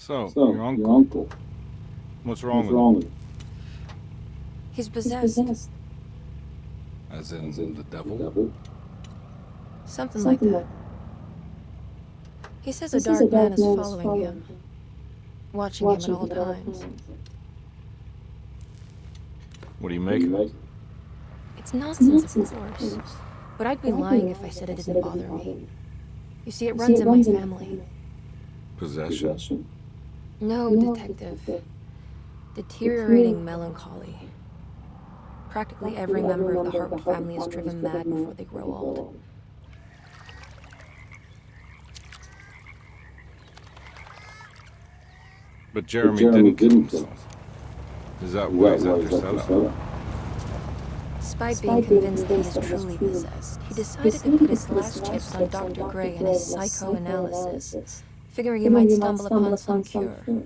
So, So, your your uncle, uncle, what's wrong what's with wrong him? with him? He's He's possessed. possessed. As As in in the the devil? devil? Something like Something that. like that. He says He a says a dark man dark is man is following following him, him, watching him at watching all him at all times. times. What do you What do make you of it? make? It's It's nonsense, of nonsense, of course. course. But I'd be But I'd be lying if I lying said if it I said didn't it didn't bother bother me. me. You see, it You see, runs it in my runs in my family. family. Possession? Possession? No, No, detective. detective. Deteriorating melancholy. Practically every member of the Member of the Hartwood Hartwood family is family is driven driven mad before mad they before grow they grow old. old. But But Jeremy Jeremy didn't kill didn't kill himself. himself. Is that Is why that he's why after he's after setup? setup? Despite being Despite being convinced that he convinced is that he is truly truly possessed, he possessed, decided to put his last chips on Dr. Dr. Gray and his Gray in his psychoanalysis, psychoanalysis, figuring he figuring might he might stumble stumble upon some upon some cure. cure.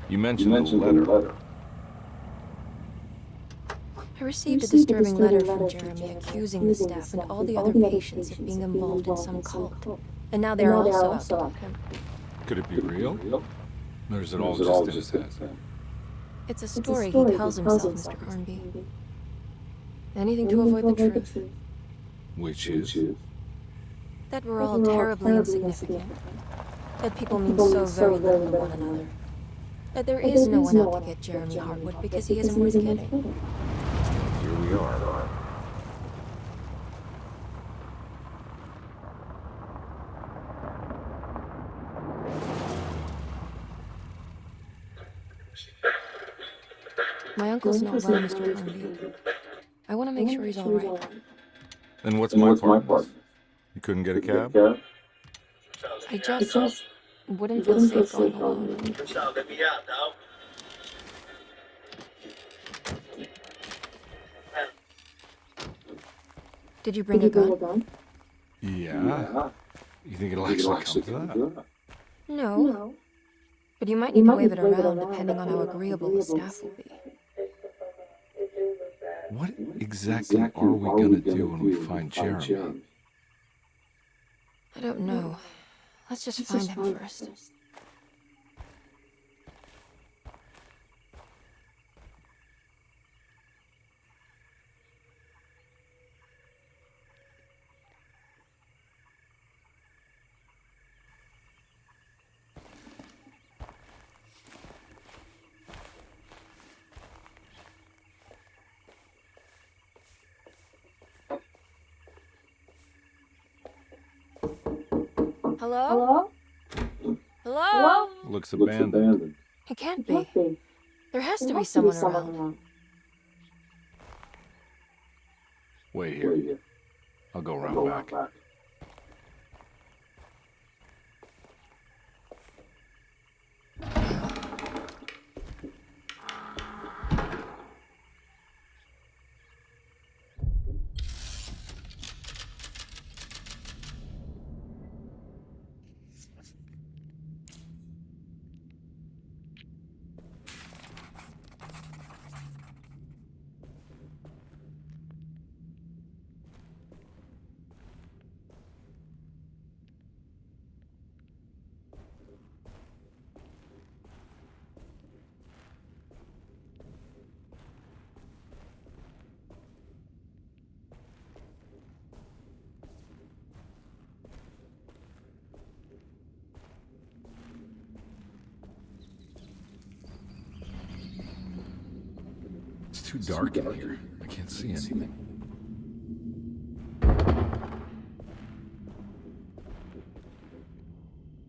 You You mentioned the mentioned the letter. letter. I I received a received a disturbing letter disturbing from letter from Jeremy Jeremy accusing the accusing the staff and staff all and the all other the other patients of patients being of being involved in involved some in some cult. cult. And now they And are now they are also out to also get out. him. Could it be Could it be real? real? Or is it Or all is it just all in his just in head? his head? It's a It's a story he story tells himself, Mr. Cornby. Anything to Anything avoid to the avoid the truth. truth. Which Which is? is That we're that all we're all terribly terribly insignificant. insignificant. That people That mean people mean so so very little very to little one to one another. another. That there That is there no is one no out to one get out to get Jeremy Jeremy Hartwood Hartwood because he isn't he worth isn't worth getting. getting. Here we are. My uncle's not well, Mr. Cornby. I want to I make want sure to make he's sure all he's right. all right. And what's And my what's part my in part? this? You couldn't get a Couldn't get cab? care. I It just just wouldn't feel wouldn't feel safe going safe going alone. alone. Did you bring Did a you bring gun? a gun? Yeah. Yeah. You think it'll You think it'll actually actually come to come that? to that? No, No. but you might You need to might wave need it to wave it around around depending on how depending on how agreeable the agreeable the staff will staff be. will What be. exactly are we gonna do when we find find Jeremy? Jeremy? I don't know. Let's just find him first. Hello? Hello? Hello? Hello? Looks Looks abandoned. abandoned. It can't It be. can't be. There has There to be has to be someone someone around. around. Wait here. Wait here. I'll go I'll around go around back. back. It's too dark in here. I can't see anything.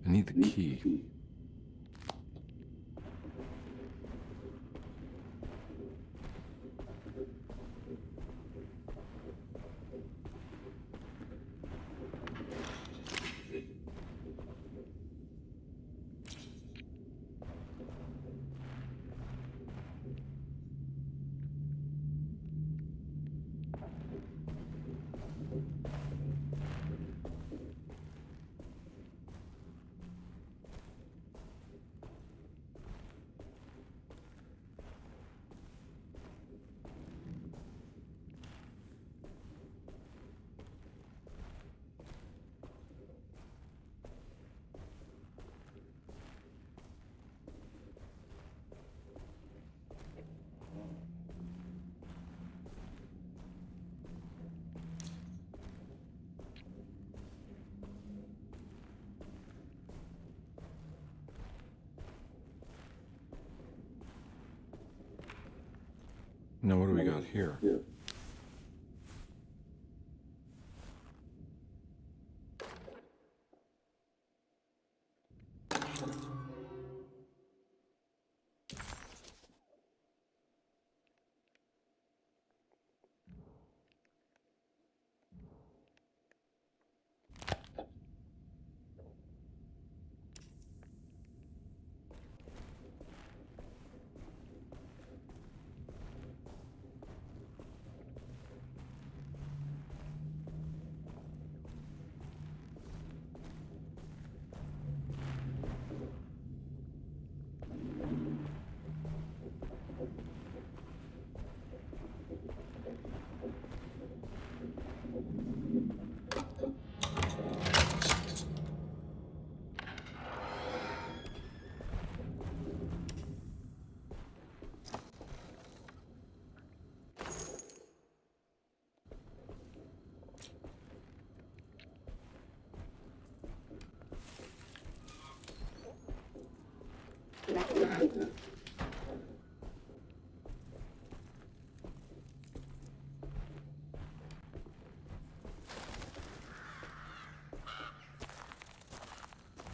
I need the key. Now what do we got here?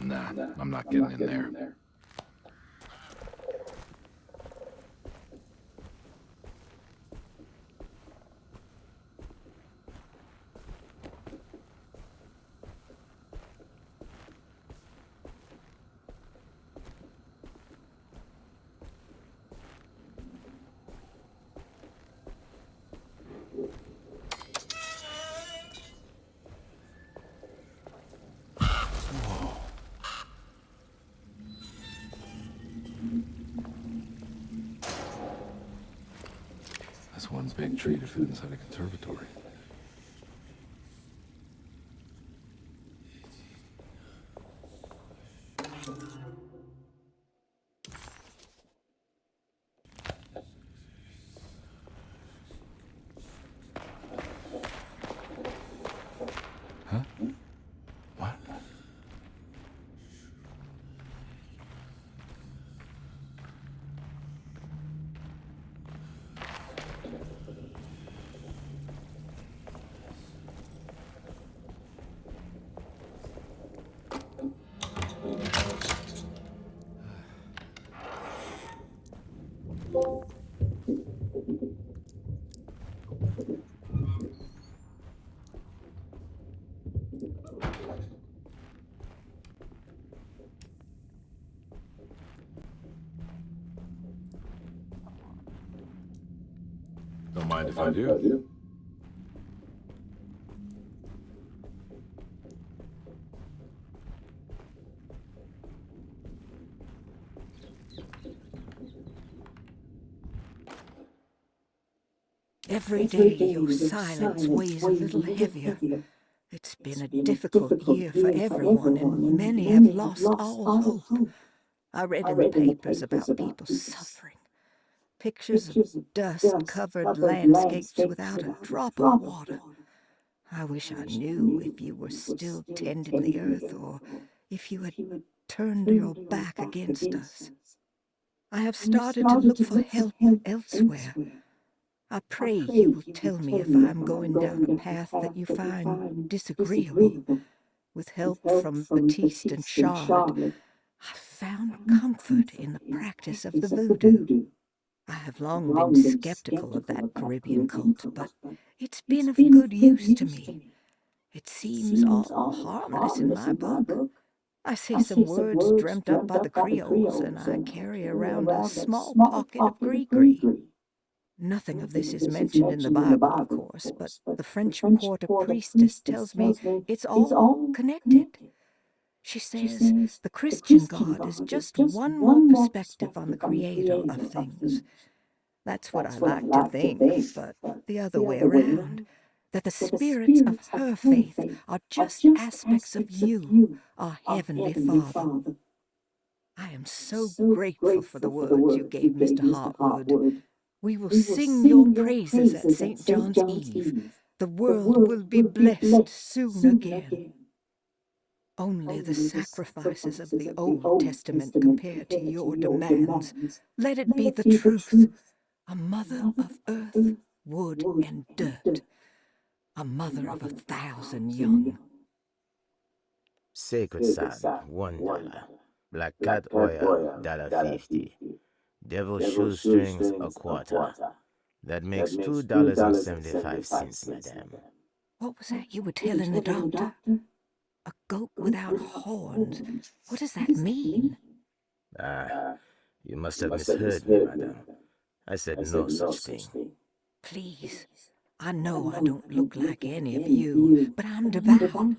Nah, I'm not getting in there. That's one big tree to fit inside a conservatory. Huh? What? Don't mind if I do. Every day your silence weighs a little heavier. It's been a difficult year for everyone, and many have lost all hope. I read in the papers about people suffering. Pictures of dust-covered landscapes without a drop of water. I wish I knew if you were still tending the earth or if you had turned your back against us. I have started to look for help elsewhere. I pray you will tell me if I am going down a path that you find disagreeable. With help from Baptiste and Charlotte, I found comfort in the practice of the voodoo. I have long been skeptical of that Caribbean cult, but it's been of good use to me. It seems all harmless in my book. I say some words dreamt up by the Creoles, and I carry around a small pocket of gree-gree. Nothing of this is mentioned in the Bible, of course, but the French quarter priestess tells me it's all connected. She says the Christian God is just one more perspective on the Creator of things. That's what I like to think, but the other way around, that the spirits of her faith are just aspects of you, our Heavenly Father. I am so grateful for the words you gave Mr. Hartwood. We will sing your praises at St. John's Eve. The world will be blessed soon again. Only the sacrifices of the Old Testament compare to your demands. Let it be the truth. A mother of earth, wood, and dirt. A mother of 1,000 young. Sacred sand, $1. Black cat oil, $1.50. Devil shoestrings, a quarter. That makes $2.75, madame. What was that you were telling the doctor? A goat without horns. What does that mean? Ah, you must have misheard me, madame. I said no such thing. Please. I know I don't look like any of you, but I'm devout.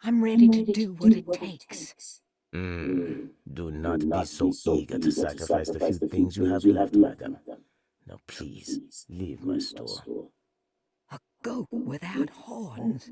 I'm ready to do what it takes. Do not be so eager to sacrifice the few things you have left, madam. Now please, leave my store. A goat without horns.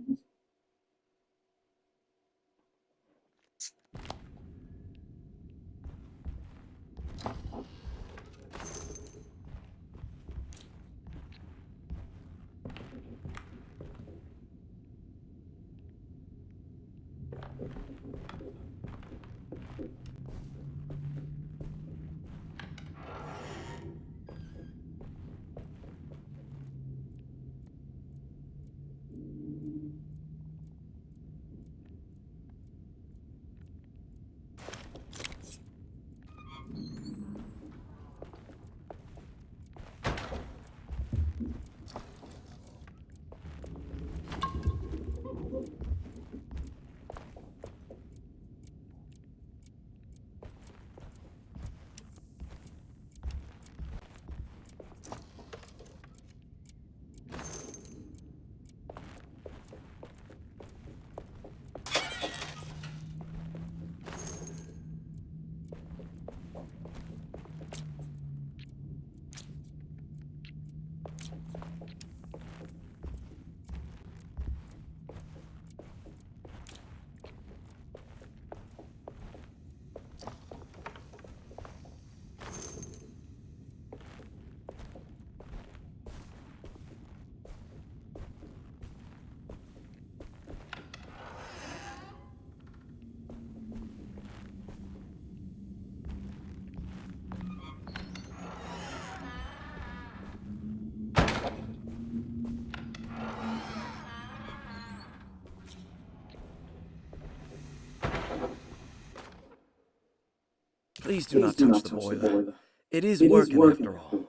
Please do not touch the boiler. It is working after all.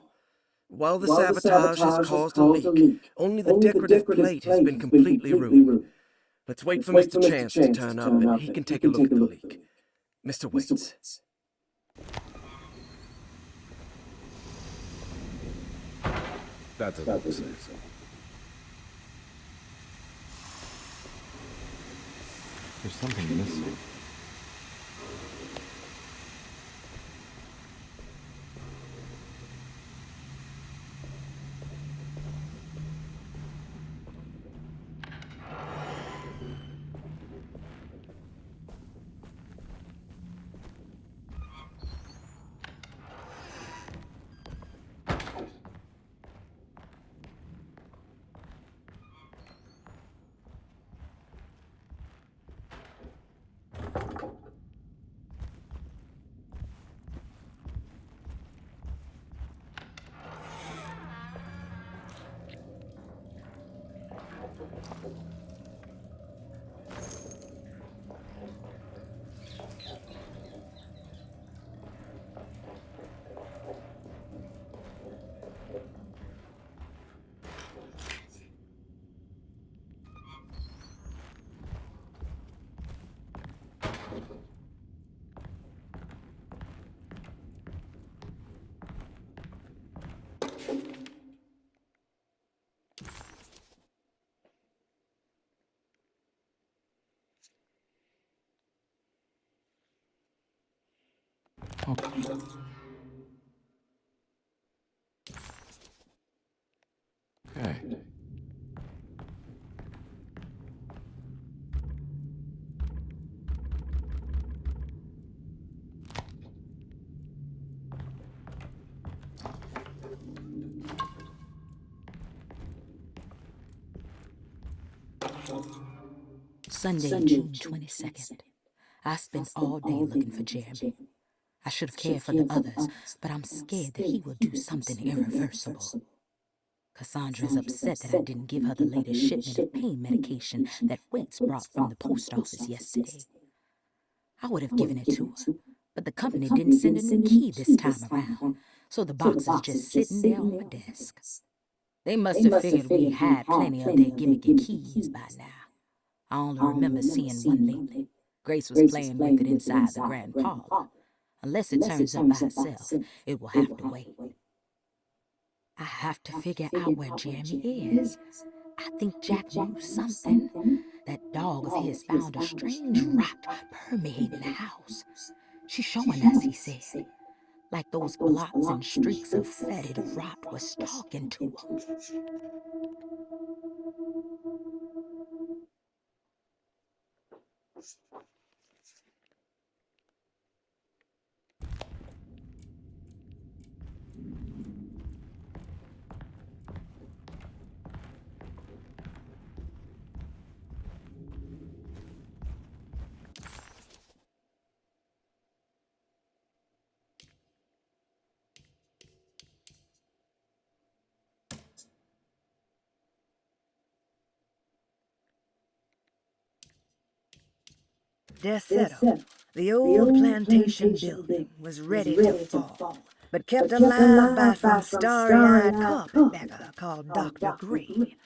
While the sabotage has caused a leak, only the decorative plate has been completely ruined. Let's wait for Mr. Chance to turn up and he can take a look at the leak. Mr. Waits. That doesn't look safe. There's something missing. Okay. Sunday, June 22nd. I spent all day looking for Jeremy. I should have cared for the others, but I'm scared that he will do something irreversible. Cassandra's upset that I didn't give her the latest shipment of pain medication that Waits brought from the post office yesterday. I would have given it to her, but the company didn't send a new key this time around, so the box is just sitting there on my desk. They must have figured we had plenty of their gimmicky keys by now. I only remember seeing one lately. Grace was playing with it inside the grand parlor. Unless it turns up by itself, it will have to wait. I have to figure out where Jeremy is. I think Jack knew something. That dog of his found a strange rot permeating the house. She's showing us, he said. Like those blots and streaks of fetid rot was talking to him. Desetto, the old plantation building, was ready to fall, but kept alive by some starry-eyed carpetbagger called Dr. Gray.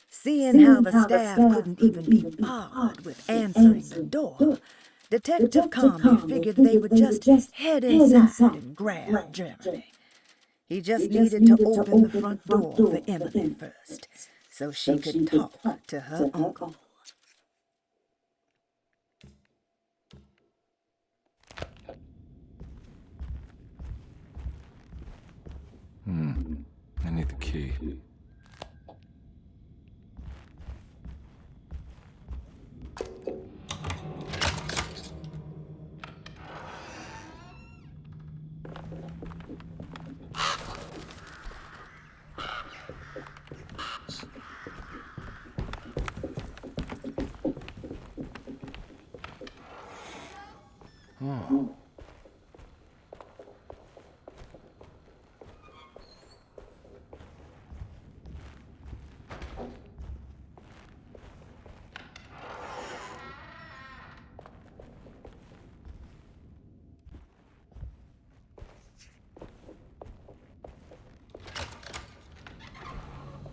Seeing how the staff couldn't even be bothered with answering the door, Detective Comby figured they would just head inside and grab Germany. He just needed to open the front door for Emily first, so she could talk to her uncle. I need the key. Oh.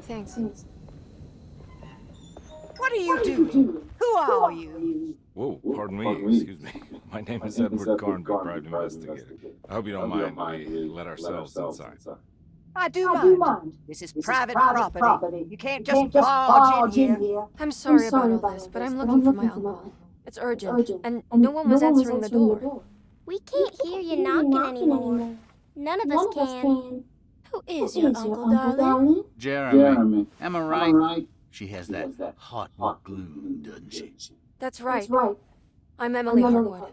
Thanks. What are you doing? Who are you? Whoa, pardon me, excuse me. My name is Edward Carnby, private investigator. I hope you don't mind we let ourselves inside. I do mind. This is private property. You can't just barge in here. I'm sorry about all this, but I'm looking for my uncle. It's urgent, and no one was answering the door. We can't hear you knocking anymore. None of us can. Who is your uncle, darling? Jeremy. Am I right? She has that hot glue, doesn't she? That's right. I'm Emily Hartwood.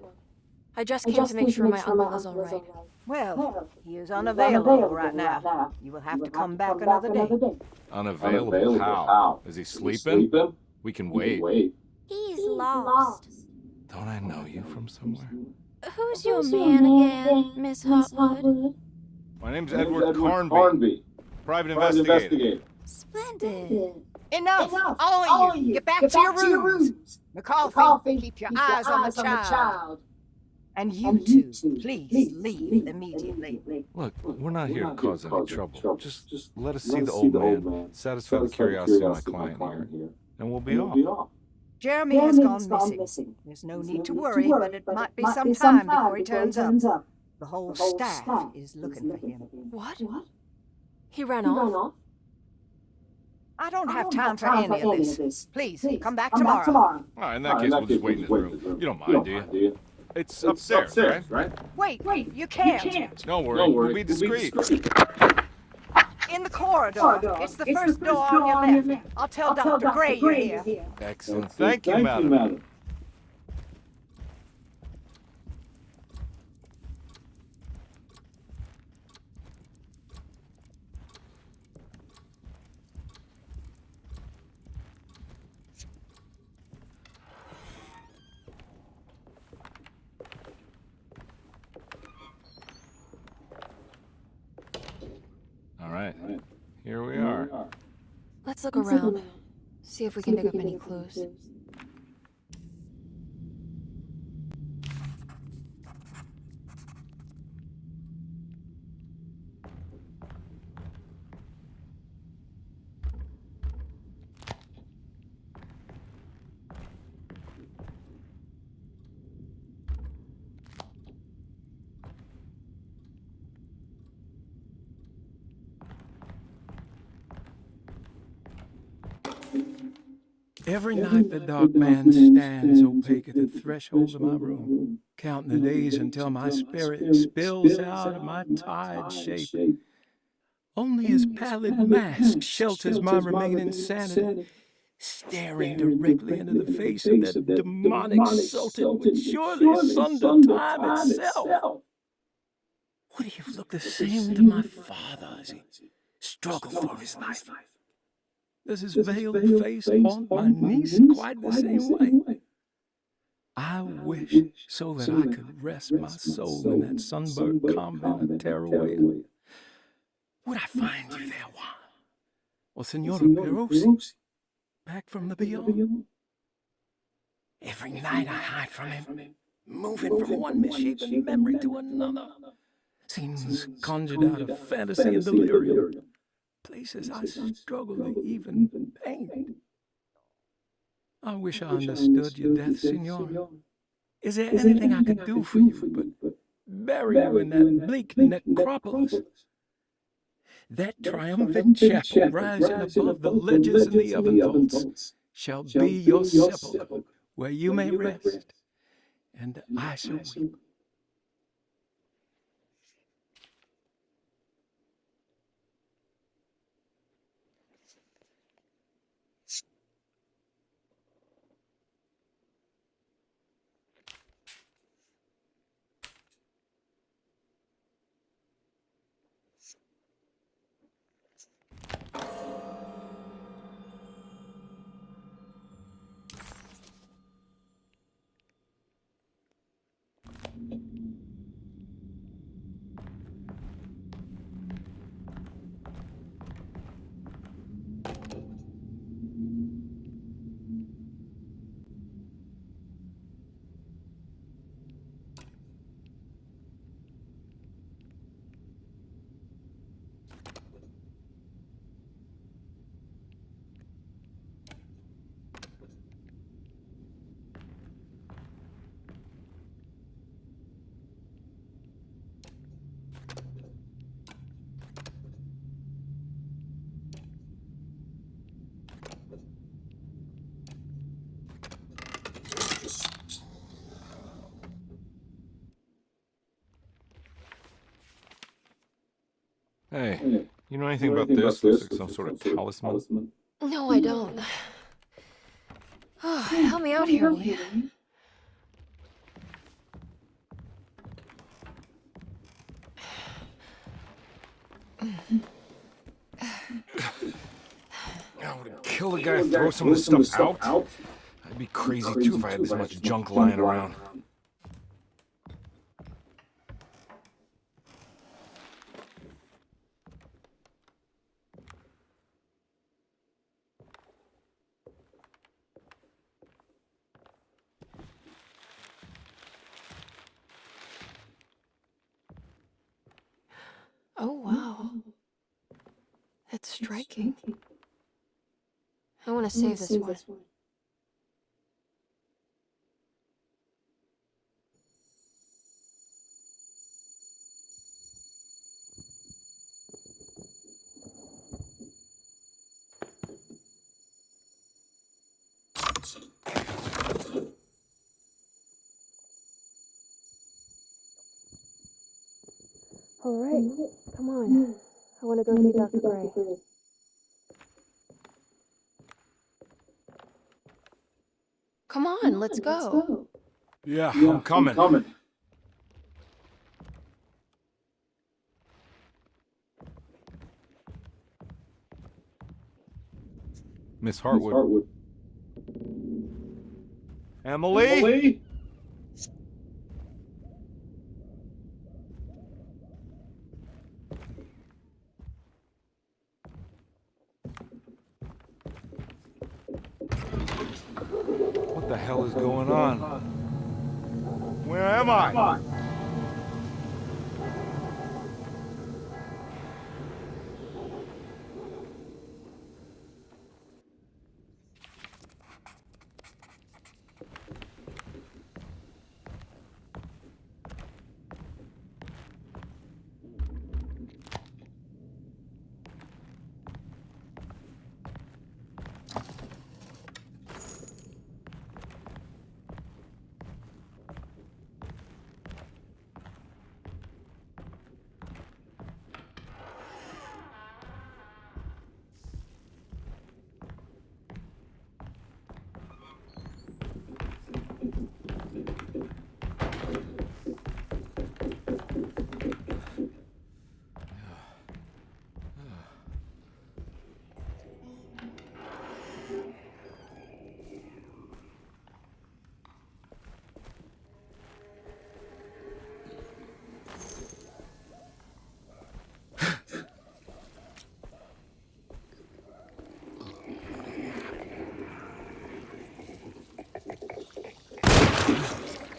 I just came to make sure my uncle is all right. Well, he is unavailable right now. You will have to come back another day. Unavailable? How? Is he sleeping? We can wait. He's lost. Don't I know you from somewhere? Who's your man again, Miss Hartwood? My name's Edward Carnby, private investigator. Splendid. Enough! All of you! Get back to your rooms! McCarthy, keep your eyes on the child. And you two, please leave immediately. Look, we're not here to cause any trouble. Just let us see the old man, satisfy the curiosity of my client here, and we'll be off. Jeremy has gone missing. There's no need to worry, but it might be some time before he turns up. The whole staff is looking for him. What? He ran off? I don't have time for any of this. Please, come back tomorrow. In that case, we'll just wait in his room. You don't mind, do you? It's upstairs, right? Wait, you can't. Don't worry, we'll be discreet. In the corridor. It's the first door on your left. I'll tell Dr. Gray you're here. Excellent. Thank you, madam. right, here we are. Let's look around. See if we can dig up any clues. Every night the dark man stands opaque at the threshold of my room, counting the days until my spirit spills out of my tired shape. Only his pallid mask shelters my remaining sanity, staring directly into the face of that demonic sultan would surely sunder time itself. Would he have looked the same to my father as he struggled for his life? Does his veiled face haunt my niece quite the same way? I wish so that I could rest my soul in that sunburnt convent of Teruel. Would I find you there, Juan? Or Senora Perosi, back from the beyond? Every night I hide from him, moving from one misshapen memory to another. Scenes conjured out of fantasy and delirium. Places I struggle to even paint. I wish I understood your death, Senora. Is there anything I could do for you but bury you in that bleak necropolis? That triumphant chapel rising above the ledges and the oven vaults shall be your sepulchre, where you may rest, and I shall weep. Hey, you know anything about this? Looks like some sort of talisman. No, I don't. Oh, help me out here, will you? I would kill the guy and throw some of this stuff out. I'd be crazy too if I had this much junk lying around. Oh, wow. That's striking. I want to save this one. All right, come on. I want to go see Dr. Gray. Come on, let's go. Yeah, I'm coming. Miss Hartwood. Emily? What the hell is going on? Where am I?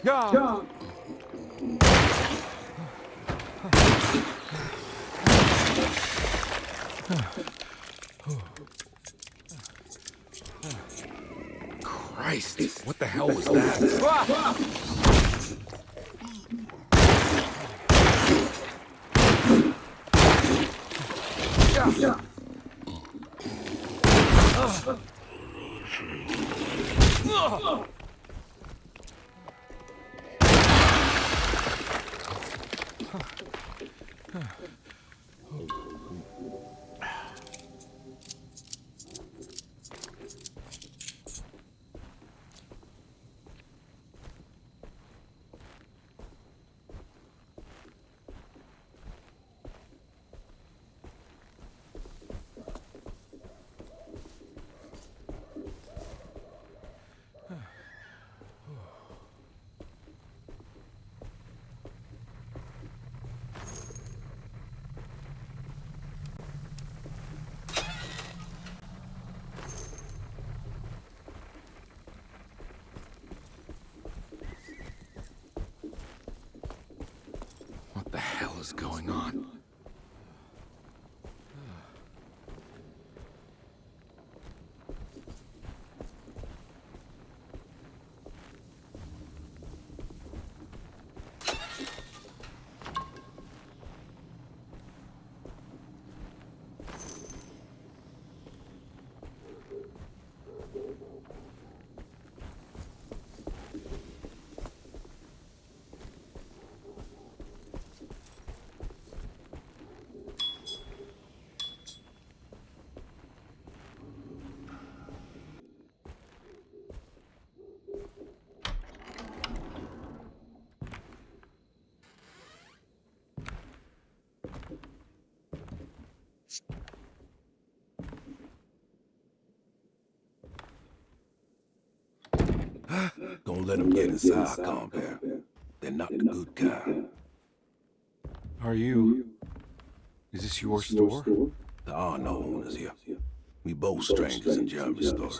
Yeah. Christ, what the hell was that? Ah! Yeah. What the hell is going on? Don't let them get inside, compare. They're not the good kind. Are you? Is this your store? There are no owners here. We both strangers in Jeremy's store.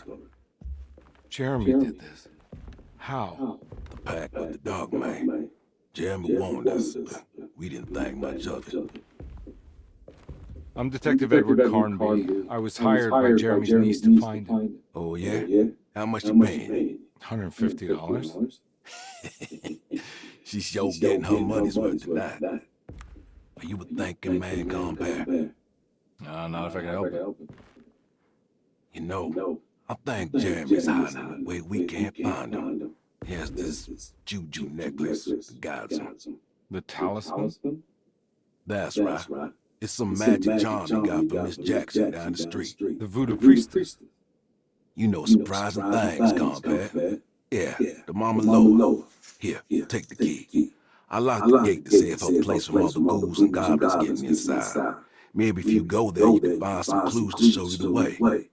Jeremy did this. How? The pact with the dog man. Jeremy warned us, but we didn't think much of it. I'm Detective Edward Carnby. I was hired by Jeremy's niece to find him. Oh, yeah? How much you paying? $150? She's sure getting her money's worth tonight. Are you a thinking man, compare? Not if I can help it. You know, I think Jeremy's hiding where we can't find him. He has this juju necklace that guides him. The talisman? That's right. It's some magic charm he got from Miss Jackson down the street. The voodoo priestess? You know surprising things, compare. Yeah, the Mama Lola. Here, take the key. I locked the gate to save her place from all the ghouls and goblins getting inside. Maybe if you go there, you can find some clues to show you the way.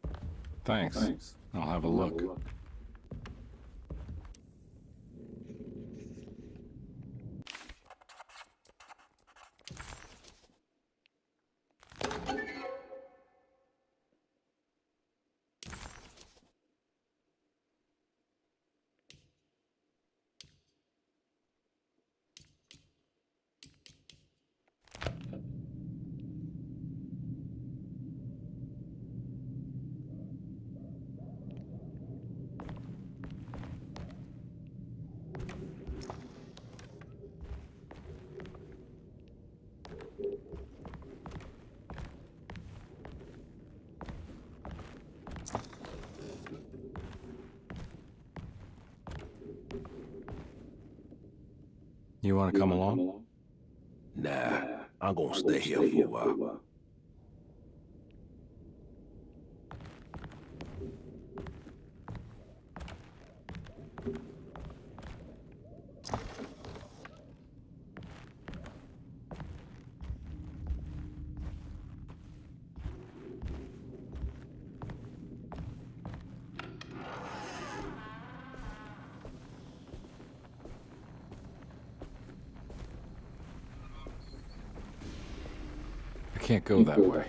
Thanks. I'll have a look. You want to come along? Nah, I'm gonna stay here for a while. I can't go that way.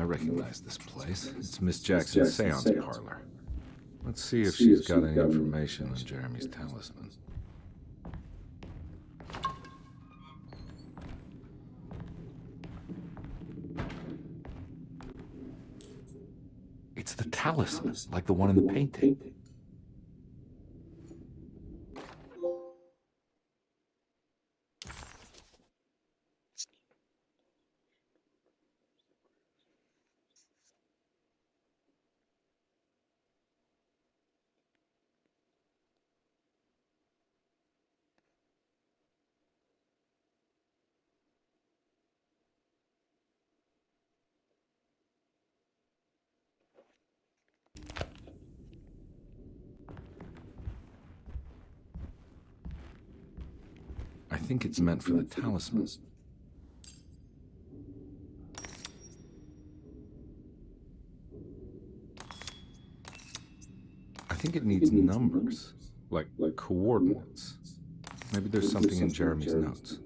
I recognize this place. It's Miss Jackson's seance parlor. Let's see if she's got any information on Jeremy's talisman. It's the talisman, like the one in the painting. I think it's meant for the talisman. I think it needs numbers, like coordinates. Maybe there's something in Jeremy's notes.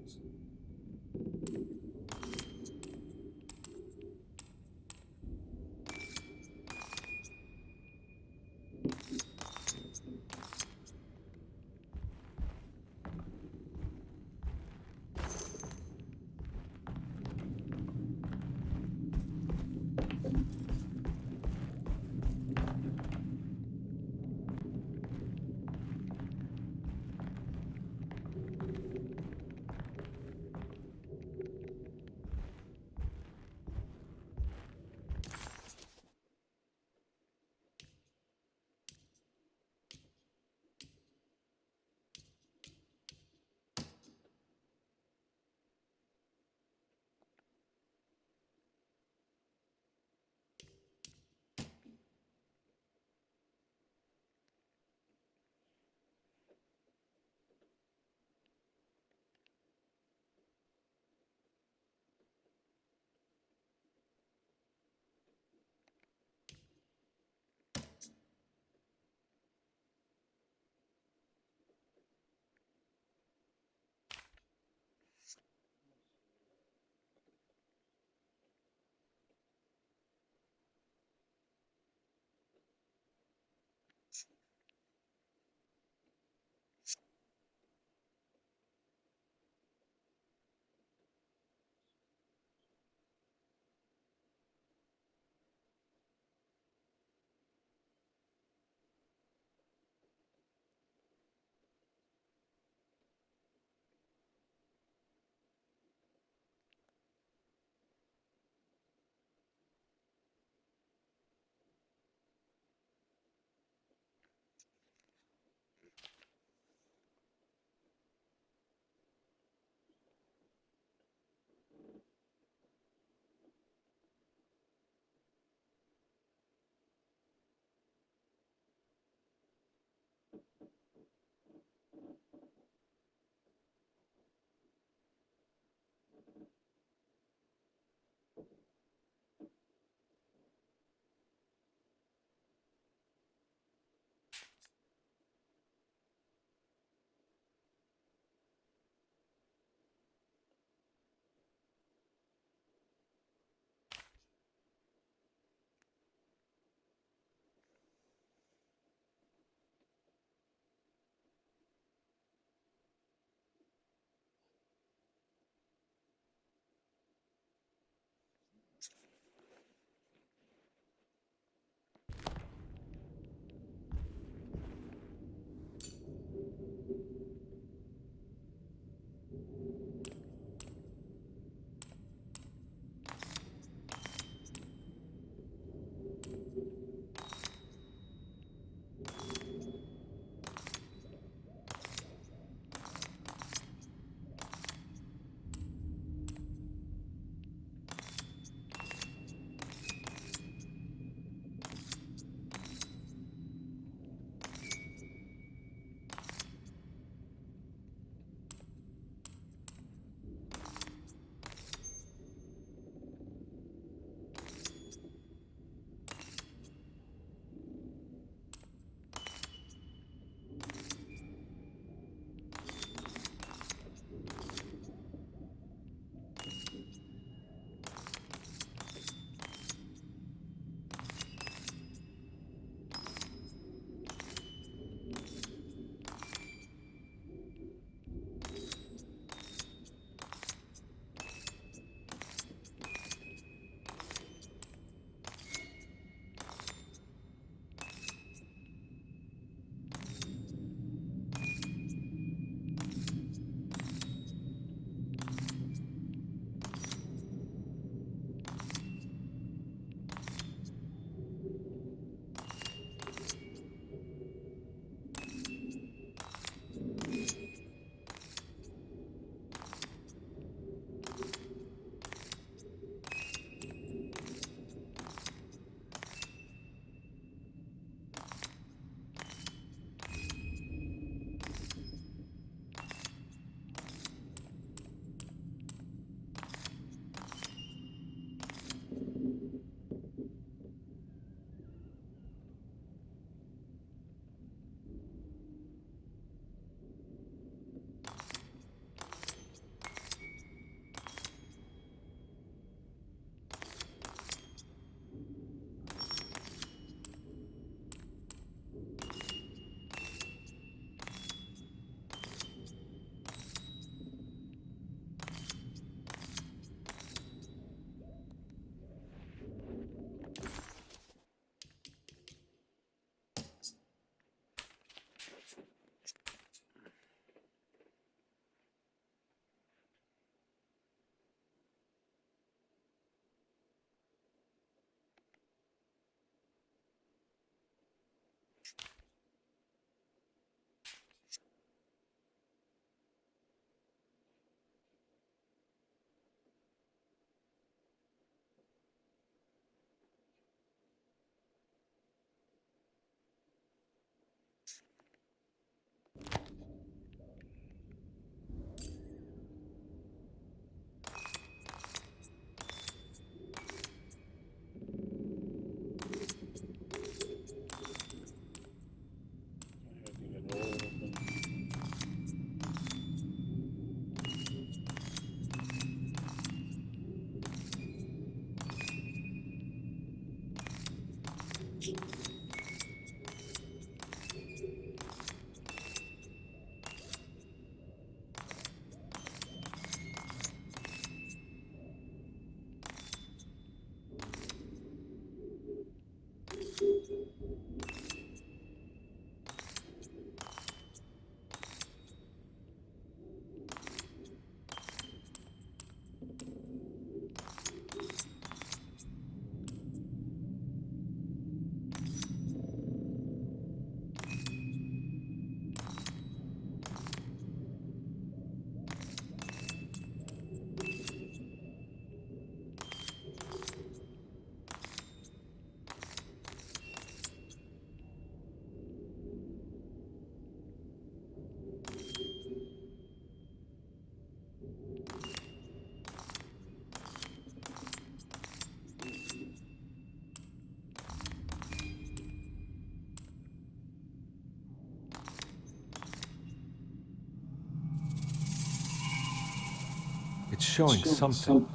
showing something.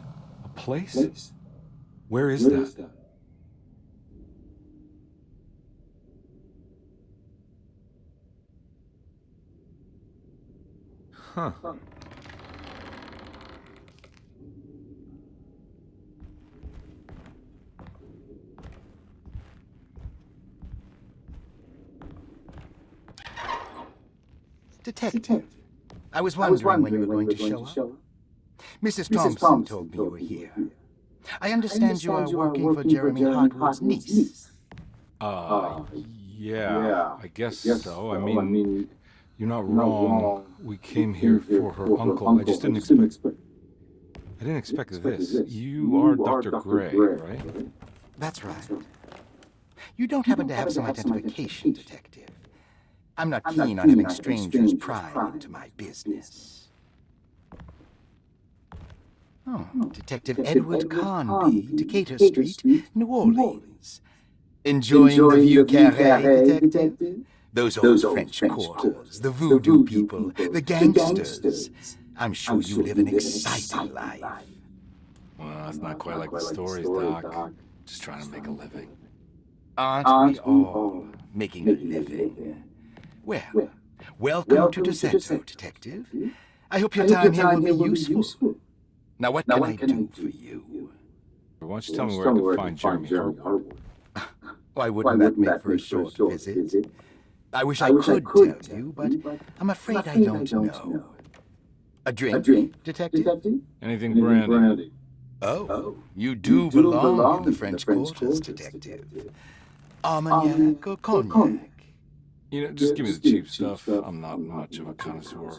A place? Where is that? Huh. Detective, I was wondering when you were going to show up. Mrs. Thompson told me you were here. I understand you are working for Jeremy Hartwood's niece. Yeah, I guess so. I mean, you're not wrong. We came here for her uncle. I just didn't expect this. You are Dr. Gray, right? That's right. You don't happen to have some identification, Detective. I'm not keen on having strangers prying into my business. Oh, Detective Edward Carnby, Decatur Street, New Orleans. Enjoying the view carré, Detective? Those old French quarters, the voodoo people, the gangsters. I'm sure you live an exciting life. Well, it's not quite like the stories, Doc. Just trying to make a living. Aren't we all making a living? Well, welcome to DeSento, Detective. I hope your time here will be useful. Now, what can I do for you? Why don't you tell me where I can find Jeremy Hartwood? Why wouldn't that make for a short visit? I wish I could tell you, but I'm afraid I don't know. A drink, Detective? Anything brandy? Oh, you do belong in the French quarters, Detective. Armagnac or cognac? You know, just give me the cheap stuff. I'm not much of a connoisseur.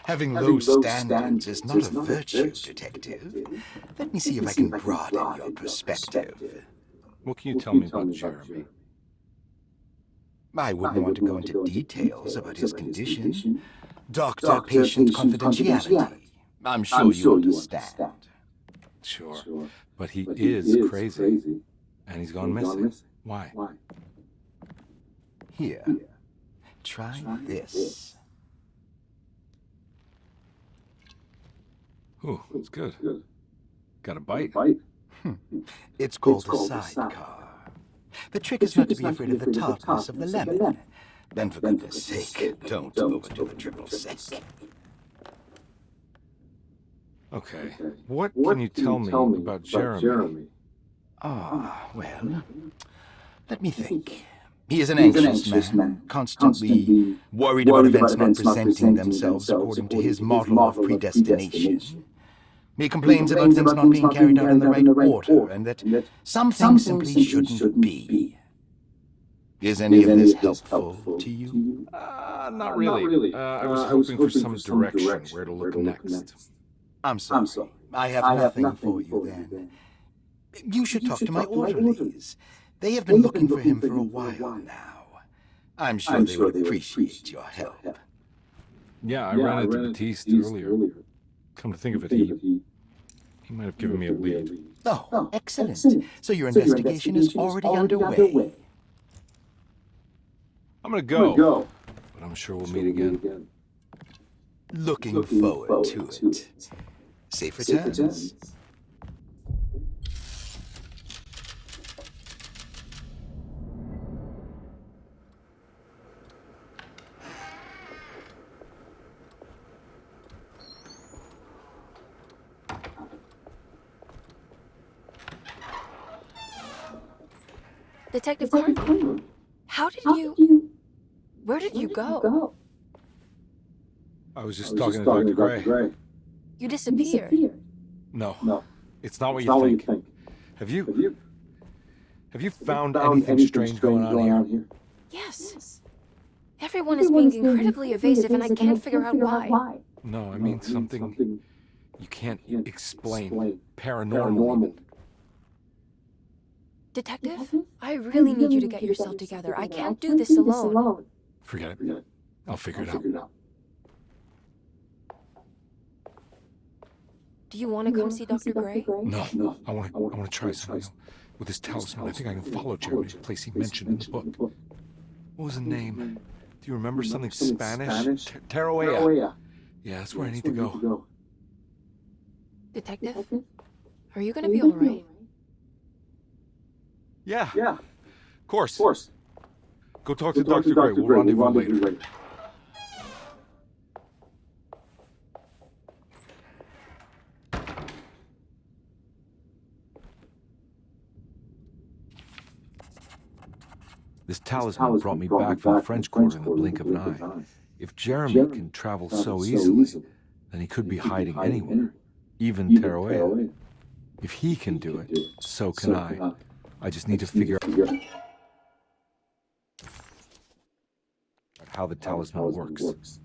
Having low standards is not a virtue, Detective. Let me see if I can broaden your perspective. What can you tell me about Jeremy? I wouldn't want to go into details about his condition. Doctor-patient confidentiality. I'm sure you understand. Sure, but he is crazy, and he's gone missing. Why? Here, try this. Ooh, it's good. Got a bite? It's called a sidecar. The trick is not to be afraid of the tartness of the lemon. Then, for goodness sake, don't overdo the triple sec. Okay, what can you tell me about Jeremy? Well, let me think. He is an anxious man, constantly worried about events not presenting themselves according to his model of predestination. He complains about things not being carried out in the right order, and that some things simply shouldn't be. Is any of this helpful to you? Not really. I was hoping for some direction where to look next. I'm sorry. I have nothing for you then. You should talk to my orderlies. They have been looking for him for a while now. I'm sure they would appreciate your help. Yeah, I ran into Batiste earlier. Come to think of it, he might have given me a lead. Oh, excellent. So your investigation is already underway. I'm gonna go, but I'm sure we'll meet again. Looking forward to it. Safe returns. Detective Carnby, how did you... Where did you go? I was just talking to Dr. Gray. You disappeared. No, it's not what you think. Have you found anything strange going on here? Yes. Everyone is being incredibly evasive, and I can't figure out why. No, I mean something you can't explain. Paranormal even. Detective, I really need you to get yourself together. I can't do this alone. Forget it. I'll figure it out. Do you want to come see Dr. Gray? No, I want to try something. With this talisman, I think I can follow Jeremy to the place he mentioned in the book. What was the name? Do you remember something Spanish? Tarawea. Yeah, that's where I need to go. Detective? Are you gonna be alright? Yeah, of course. Go talk to Dr. Gray. We'll rendezvous later. This talisman brought me back from the French Quarter in the blink of an eye. If Jeremy can travel so easily, then he could be hiding anywhere, even Teruel. If he can do it, so can I. I just need to figure out how the talisman works.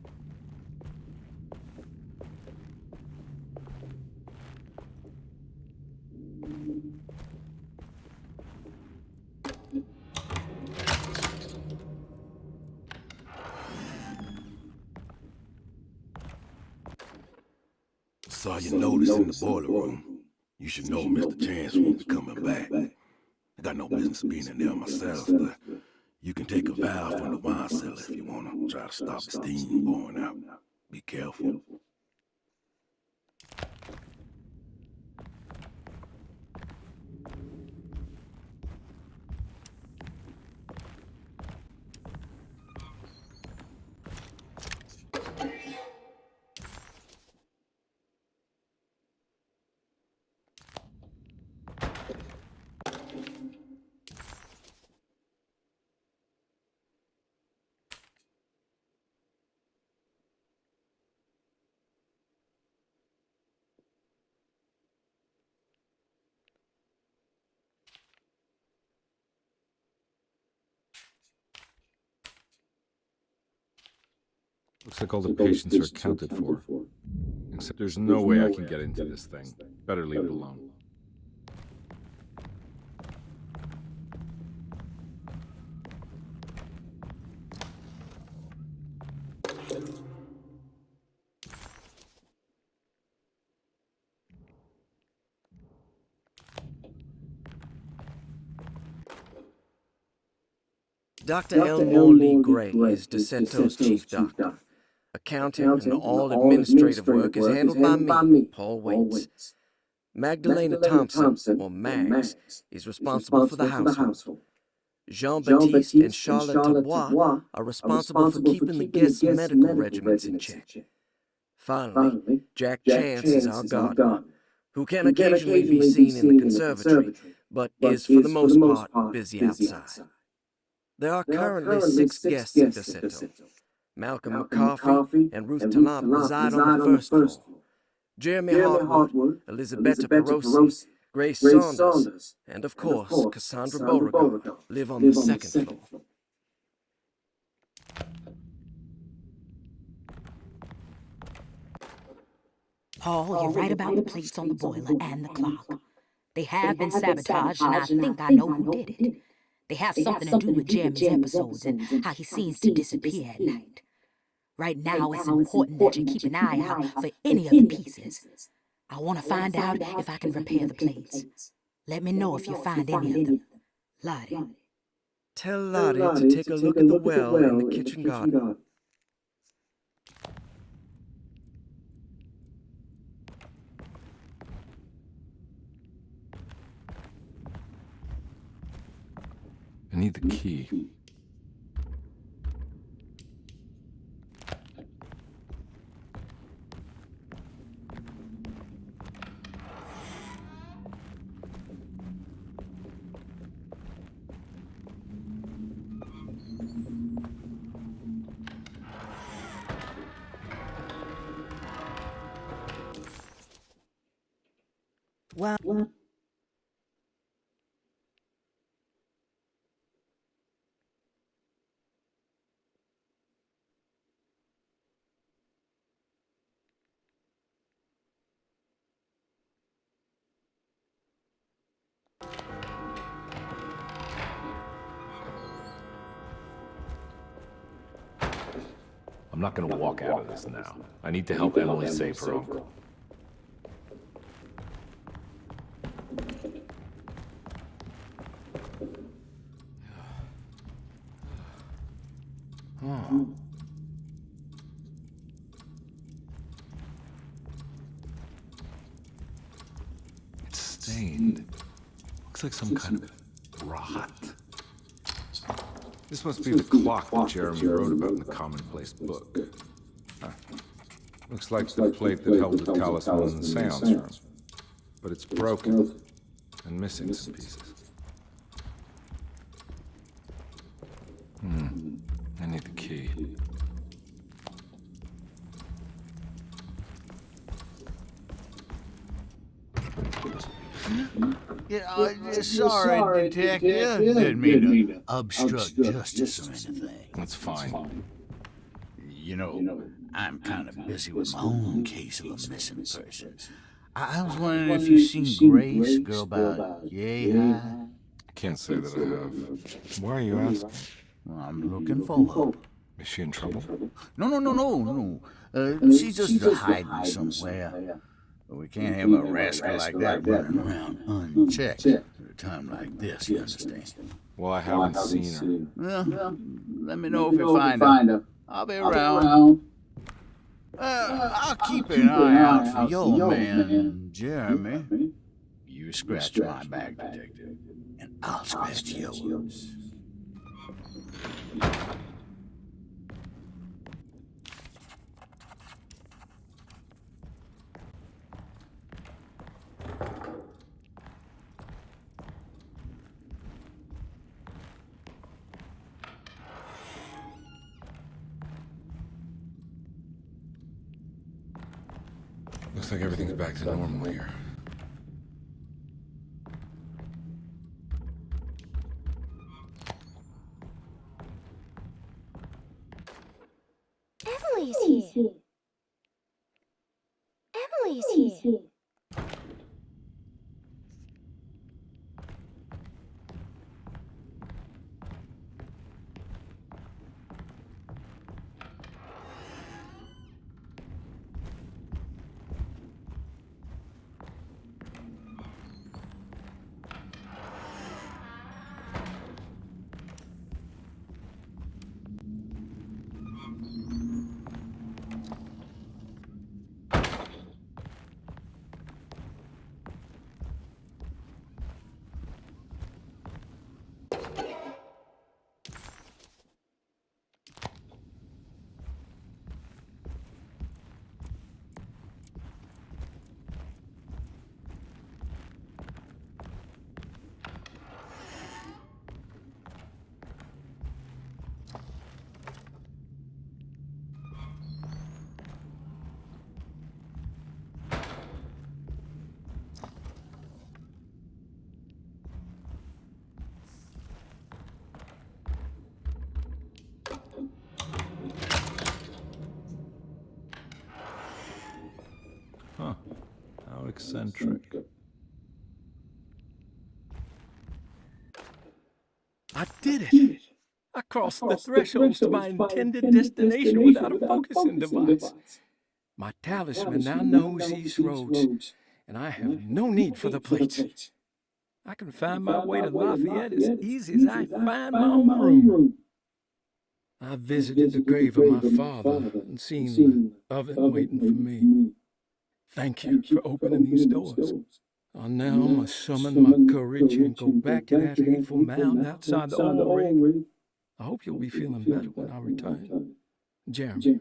Saw your notice in the boiler room. You should know Mr. Chance won't be coming back. I got no business being in there myself, but you can take a valve from the wine cellar if you want to try to stop the steam pouring out. Be careful. Looks like all the patients are accounted for. Except there's no way I can get into this thing. Better leave it alone. Dr. Elmore Lee Gray is DeSeto's chief doctor. Accounting and all administrative work is handled by me, Paul Waits. Magdalena Thompson, or Mags, is responsible for the household. Jean-Baptiste and Charlotte Tabois are responsible for keeping the guests' medical regimens in check. Finally, Jack Chance is our gardener, who can occasionally be seen in the conservatory, but is for the most part busy outside. There are currently 6 guests at DeSeto. Malcolm McCarthy and Ruth Tennant reside on the first floor. Jeremy Hartwood, Elisabetta Perosi, Grace Saunders, and of course, Cassandra Beauregard live on the second floor. Paul, you're right about the plates on the boiler and the clock. They have been sabotaged, and I think I know who did it. They have something to do with Jeremy's episodes and how he seems to disappear at night. Right now, it's important that you keep an eye out for any of the pieces. I want to find out if I can repair the plates. Let me know if you find any of them. Lottie. Tell Lottie to take a look at the well in the kitchen garden. I need the key. Well, I'm not gonna walk out of this now. I need to help Emily save her uncle. Looks like some kind of rot. This must be the clock that Jeremy wrote about in the commonplace book. Huh. Looks like the plate that held the talisman in the seance room. But it's broken and missing some pieces. I need the key. Sorry, Detective. Didn't mean to obstruct justice or anything. That's fine. You know, I'm kind of busy with my own case of a missing person. I was wondering if you've seen Grace, girl about yay high? Can't say that I have. Why are you asking? Well, I'm looking for her. Is she in trouble? No. She's just hiding somewhere. But we can't have a rascal like that running around unchecked at a time like this, you understand? Well, I haven't seen her. Well, let me know if you find her. I'll be around. I'll keep an eye out for your man, Jeremy. You scratch my back, Detective, and I'll scratch yours. Looks like everything's back to normal here. Emily's here. Emily's here. Huh. How eccentric. I did it! I crossed the thresholds to my intended destination without a focusing device. My talisman now knows these roads, and I have no need for the plates. I can find my way to Lafayette as easy as I find my own room. I visited the grave of my father and seen the oven waiting for me. Thank you for opening these doors. I now must summon my courage and go back to that hateful mound outside the oil rig. I hope you'll be feeling better when I return. Jeremy.